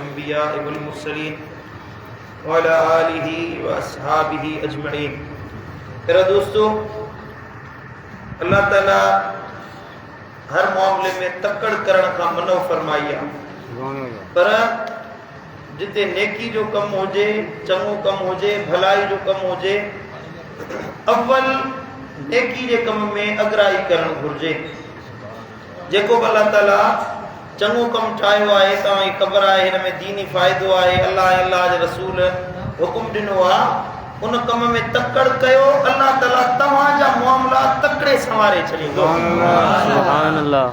अम्बिया वल मुरसलीन व अला आलिहि व अस्हाबिहि अजमईन। मेरा दोस्तों, अल्लाह ताला हर मामले में तकड़ करण का मनो फरमाई आहे, पर जिते नेकी जो कम होजे, चंगो कम होजे, भलाई जो कम होजे, अव्वल नेकी जे कम में अगराई करण घुर्जे। जेको अल्लाह ताला चंगो कम ठाहियो आहे, तव्हांखे ख़बर आहे हिन में दीनी फ़ाइदो आहे, अल्लाह जे रसूल हुकुम ॾिनो आहे, उन कम में तकड़ कयो, अल्लाह ताला तव्हांजा मामला तकड़े संवारे छॾींदो। सुभान अल्लाह।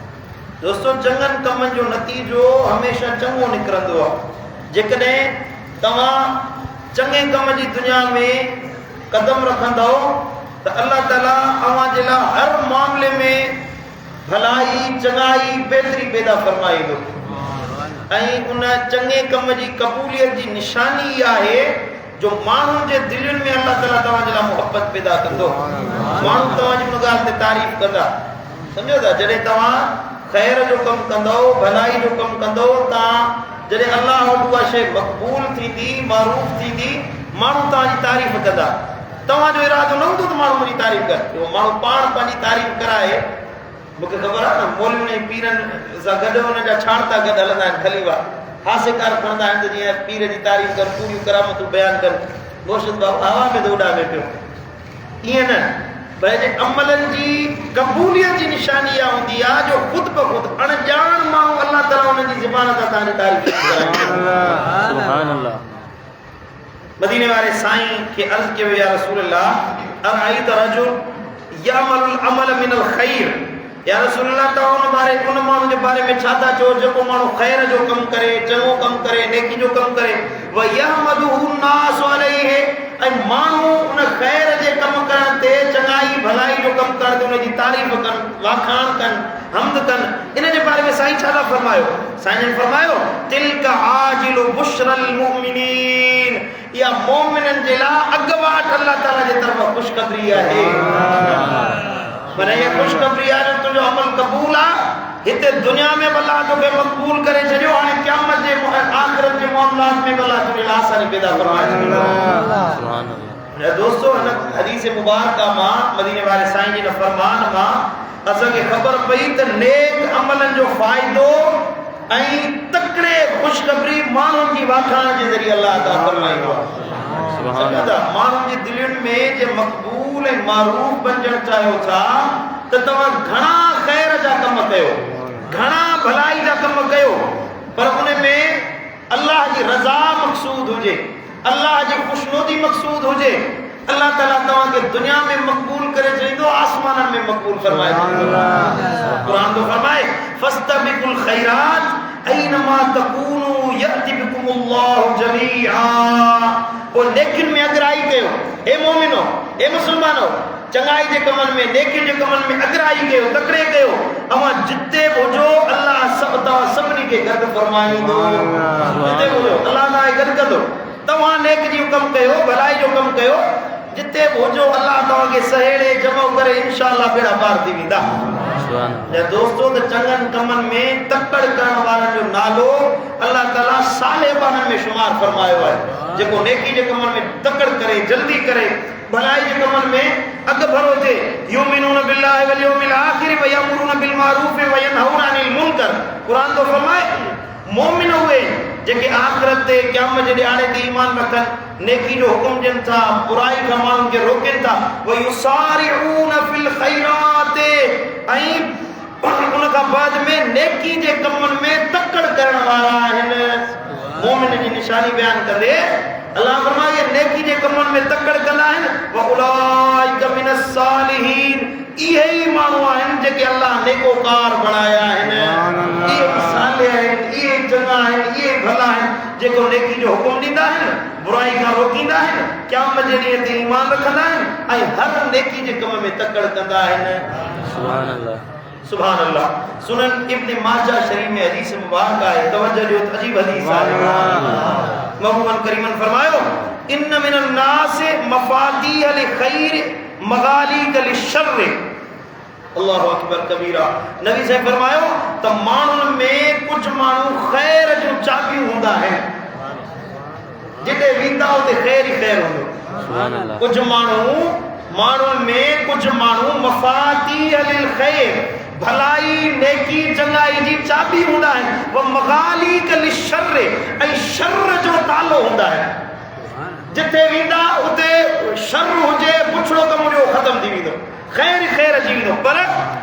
दोस्तों, चङनि कमनि जो नतीजो हमेशह चङो निकिरंदो आहे। जेकॾहिं तव्हां चङे कम जी दुनिया में कदम रखंदो त अल्लाह ताला अव्हां जे लाइ हर मामले में भलाई, चङाई, बेहतरी पैदा फरमाईंदो। ऐं उन चङे कम जी क़बूलियत जी निशानी आहे जो माण्हुनि जे दिलनि में अल्लाह ताला तव्हां जे लाइ मोहब्बत पैदा कंदो। माण्हू तव्हांजी उन ॻाल्हि ते तारीफ़ कंदा। सम्झो था, जॾहिं तव्हां ख़ैर जो कमु कंदो, भलाई जो कमु कंदो, तव्हां जॾहिं अल्लाह वटि उहा शइ मक़बूल थींदी, मारूफ़ थींदी, माण्हू तव्हांजी तारीफ़ कंदा। तव्हांजो इरादो न हूंदो त माण्हू मुंहिंजी तारीफ़ करे, माण्हू पाण पंहिंजी तारीफ़ कराए। मूंखे ख़बर आहे न, मौलवियुनि ऐं पीरनि सां गॾु हुन जा छाणता गॾु हलंदा आहिनि, खलीवा हासेकार खणंदा आहिनि त जीअं पीर जी तारीफ़ कर, पूरियूं करामतूं बयानु कर, मुर्शिद बाबा हवा में थो उॾामे पियो। ईअं न, पर जे अमलनि जी क़बूलियत जी निशानी इहा हूंदी आहे जो ख़ुदि ब ख़ुदि अणॼाण माण्हू अल्लाह ताला हुन जी ज़ुबान तां तव्हांजी तारीफ़ कराईंदो। सुभान अल्लाह। मदीने वारे साईं खे अर्ज़ कयो, या रसूल अल्लाह अरअयत रजुल यअमलुल अमल मिनल ख़ैर, या रसूल अल्लाह तव्हां उन माण्हू जे बारे में छा था चओ जेको माण्हू ख़ैर जो कमु करे, चङो कमु करे, नेकी जो कमु करे, व यहमदुहु नास अलैहि, ऐं माण्हू उन ख़ैर जे कमु करण ते, चङाई भलाई जो कमु करण ते उन जी तारीफ़ कनि, वाखाण कनि, हम्द कनि। इन जे बारे में साईं छा था फरमायो? साईं जन फरमायो, तिल्का आजिलु बुशरल मुमिनीन, इहा मोमिननि जे लाइ अॻुवाट अल्लाह ताला जे तरफ़ ख़ुशख़बरी आहे। पर ये खुशखबरी आहे जो तुंहिंजो अमल क़बूल आहे, हिते दुनिया में अल्लाह तोखे मक़बूल करे छॾियो, हाणे क़यामत जे आख़िरत जे मामलात में अल्लाह तुंहिंजे लाइ आसानी पैदा फरमाए छॾींदो। सुभान अल्लाह। दोस्तों, हिन हदीस मुबारक मां, मदीने वारे साईं जी फरमान मां असांखे ख़बर पई त नेक अमलनि जो फ़ाइदो ऐं तकड़े खुशखबरी माण्हुनि जी वाखाण जे ज़रिए अल्लाह अता फरमाईंदो आहे। सुभान अल्लाह। माण्हुनि जी दिलनि में जे मक़बूल ऐं मारूफ़ बणजणु चाहियो था त तव्हां घणा ख़ैर जा कम कयो, घणा भलाई जा कम कयो, पर उन में अल्लाह जी रज़ा मक़सूद हुजे, अल्लाह जी ख़ुशनुदी मक़सूद हुजे, अल्लाह ताला तव्हांखे दुनिया में मक़बूल करे छॾींदो, आसमाननि में मक़बूल फरमाए छॾींदो। क़ुरान तो फरमाए, फस्तबिकुल ख़ैरात ऐनमा तकूनु यअति बिकुमुल्लाहु जमीआ। ओ नेकिन में अगराई कयो, हे मोमिनो, हे मुसलमानो, चङाई जे कमनि में, नेकिन जे कमनि में अगराई कयो, तकड़े कयो। अवां जिते हुजो अल्लाह तव्हां सभिनी खे गॾु फरमाईंदो। जिते हुजो अल्लाह तव्हांखे गॾु कंदो। तव्हां नेक जो कमु कयो, भलाई जो कमु कयो, जिते हुजो अल्लाह तव्हांखे सहेड़े जमो करे इंशाअल्लाह बेड़ा पार थी वेंदा। दोस्तों, त चङनि कमनि में तकड़ करण वारनि जो नालो अल्लाह ताला सालेबाननि में शुमार फरमायो आहे। जेको नेकी जे कमनि में तकड़ करे, जल्दी करे, भलाई जे कमनि में अॻु भरो थिए, युमिनून बिल्लाहि वल यौमिल आखिर व यअमुरून बिल मारूफ व यनहून अनिल मुनकर। क़ुरान तो फरमाए, मोमिन उहे जेके आख़िरत ते, क़यामत जे ॾियारे ते ईमान रखनि, नेकी जो हुकुम ॾियनि था, बुराई खां माण्हुनि खे रोकनि था, व युसारिऊन फिल ख़ैरात, ऐं उन खां बाद में नेकी जे कमनि में तकड़ करण वारा आहिनि। मोमिन जी निशानी बयानु कंदे अल्लाह फरमाए, नेकी जे कमनि में तकड़ कंदा आहिनि, व उलाइका मिनस सालिहीन, इहे ई माण्हू आहिनि जेके अल्लाह नेकोकार बणाया आहिनि। इहे साले आहिनि, इहे चङा आहिनि, इहे भला आहिनि जेको नेकी जो हुकुम ॾींदा आहिनि, बुराई खां रोकींदा आहिनि, क़यामत जे ॾींहं ते ईमान रखंदा आहिनि, ऐं हर नेकी जे कम में तकड़ कंदा आहिनि। सुभान अल्लाह, सुभान अल्लाह। सुनन इब्न माजा शरीफ में हदीस मुबारक आहे, तवज्जो जो अजीब हदीस आहे। महबूबन करीमन फरमायो, इन्न मिनन नास मफातीह लिल खैर मगालिक लिशर्र। अल्लाह अकबर कबीरा। नबी से फरमायो त माण्हुनि में कुछ माण्हू ख़ैर जो चाबी हूंदा आहिनि, जिते वेंदा उते ख़ैर ई ख़ैर हूंदो। कुछ माण्हुनि में कुछ माण्हू मफ़ातीह लिल ख़ैर, भलाई नेकी चङाई जी चाबी हूंदा आहिनि, व मग़ालिक लिश्शर, ऐं शर जो तालो हूंदा आहिनि। जिते वेंदा उते शर हुजे, पुछड़ो कम जो ख़त्म थी वेंदो, ख़ैर ई ख़ैर अची वेंदो। पर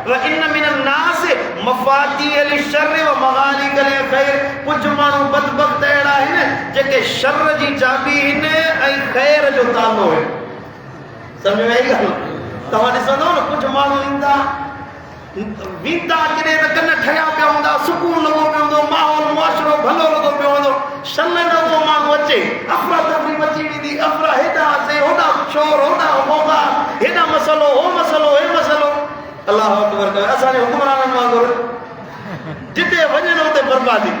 व इन मिनन नास मफ़ातीह लिश्शर व मग़ालिक लिल ख़ैर, कुछ माण्हू बदबख्त अहिड़ा आहिनि जेके शर जी चाबी आहिनि ऐं ख़ैर जो तालो आहे। सम्झ में आई ॻाल्हि? तव्हां ॾिसंदव न कुछ माण्हू ईंदा वेंदा किथे त कन ठहिया पिया हूंदा, सुकून लॻो पियो हूंदो, माहौल मुआशिरो भलो लॻो पियो हूंदो, शन को माण्हू अचे अफ़रा तफ़री मची वेंदी, अफ़रा हेॾा से होॾा शोर, होॾा मौक़ा, हेॾा मसलो, हो मसलो, हे मसलो। अल्लाह अकबर। असांजे हुक्मराननि वांगुरु जिते वञनि उते बर्बादी,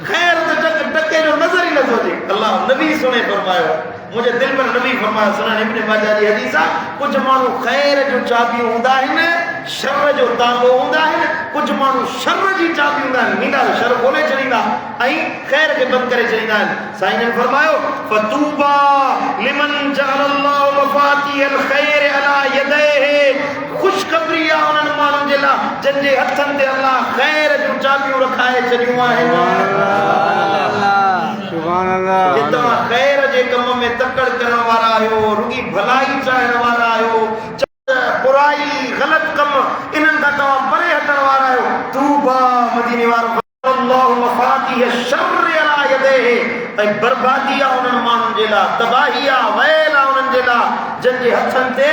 ख़ैर त टके जो नज़र ई नथो अचे। अल्लाह नबी सुणे फरमायो, मुझे दिल पर नबी फरमाया, सुनन इब्न माजा जी हदीस आहे, कुछ माण्हू ख़ैर जो चाबियूं हूंदा आहिनि, शर जो तालो हूंदा आहिनि, कुछ माण्हू शर जी चाबी हूंदा आहिनि, मींदा शर खोले छॾींदा ऐं ख़ैर खे बंदि करे छॾींदा आहिनि। साईं जन फरमायो फतूबा लिमन जअलल्लाहु मफातीहल ख़ैर अला यदैहि, ख़ुशख़बरी आहे उन्हनि माण्हुनि जे लाइ जिन जे हथनि ते अल्लाह ख़ैर जूं चाबियूं रखाए छॾियूं आहिनि। जितां ख़ैर जे कम में तकड़ करण वारा आहियो, रुगी भलाई चाहण वारा आहियो, बुराई ग़लत कम इन्हनि खां तव्हां परे हटण वारा आहियो, तूबा मदीने वारो अल्लाहु मफातीह शर्र अला यदैहि, ऐं बर्बादी आहे उन्हनि माण्हुनि जे लाइ, तबाही आहे, वैल आहे उन्हनि जे लाइ जिन जे हथनि ते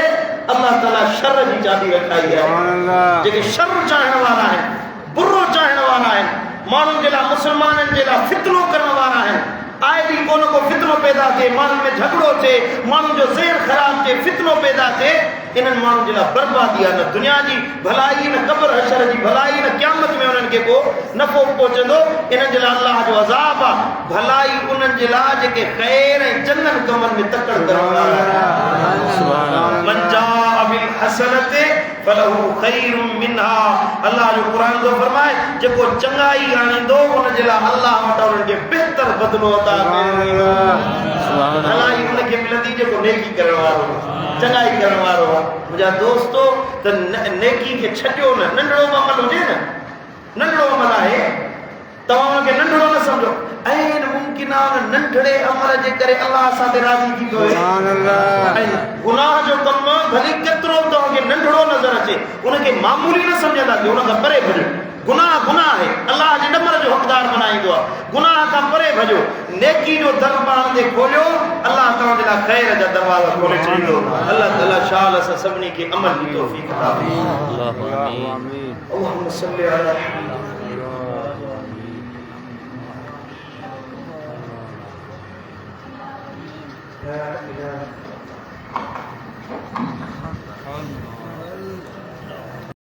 अल्लाह ताला शर जी चाबी रखाई आहे। जेके शर चाहण वारा आहिनि, बुरो चाहण वारा आहिनि, माण्हुनि जे लाइ, मुसलमाननि जे लाइ फितनो करण वारा आहिनि। आए ॾींहुं को न को फितनो पैदा थिए, माण्हुनि में झगड़ो थिए, माण्हुनि जो ज़हन ख़राब थिए, फितनो पैदा थिए, इन्हनि माण्हुनि जे लाइ बर्बादी आहे। न दुनिया जी भलाई, न क़ब्र हशर जी भलाई, न क़यामत में उन्हनि खे को नफ़ो पहुचंदो। इन्हनि जे लाइ अल्लाह जो अज़ाब आहे। भलाई उन्हनि जे लाइ जेके ख़ैर ऐं चङनि कमनि में तकड़ करण वारा आहिनि। मन जाअ बिल हसनति फलहु खैरुम मिनहा, अल्लाह जो क़ुरान थो फरमाए, जेको चङाई आणींदो उन जे लाइ अल्लाह वटि उन्हनि खे बहितर बदिलो अता कयो। भलाई उनखे मिलंदी जेको नेकी करण वारो, चङाई करण वारो आहे। मुंहिंजा दोस्तो, त नेकी खे छॾियो न, नंढड़ो अमल हुजे न, नंढड़ो अमल आहे, तव्हां हुनखे नंढड़ो न सम्झो। ऐं मुमकिन आहे उन नंढड़े अमल जे करे अल्लाह असां ते राज़ी थी थो ऐं गुनाह जो कमु भली केतिरो तव्हांखे नंढड़ो नज़र अचे, उनखे मामूली न सम्झंदा कि उन खां परे भॼो। गुनाह गुनाह आहे, अल्लाह जे ॾमर जो हक़दार बनाईंदो आहे। गुनाह खां परे भॼो, नेकी जो दर पाण ते खोलियो, अल्लाह तव्हांजे लाइ ख़ैर जा दरवाज़ा खोले छॾींदो। अल्लाह ताला शाल असां सभिनी खे अमल जी तौफ़ीक़ अता फ़रमाए। अल्लाहुम्मा सल्लि अला لا إله إلا الله।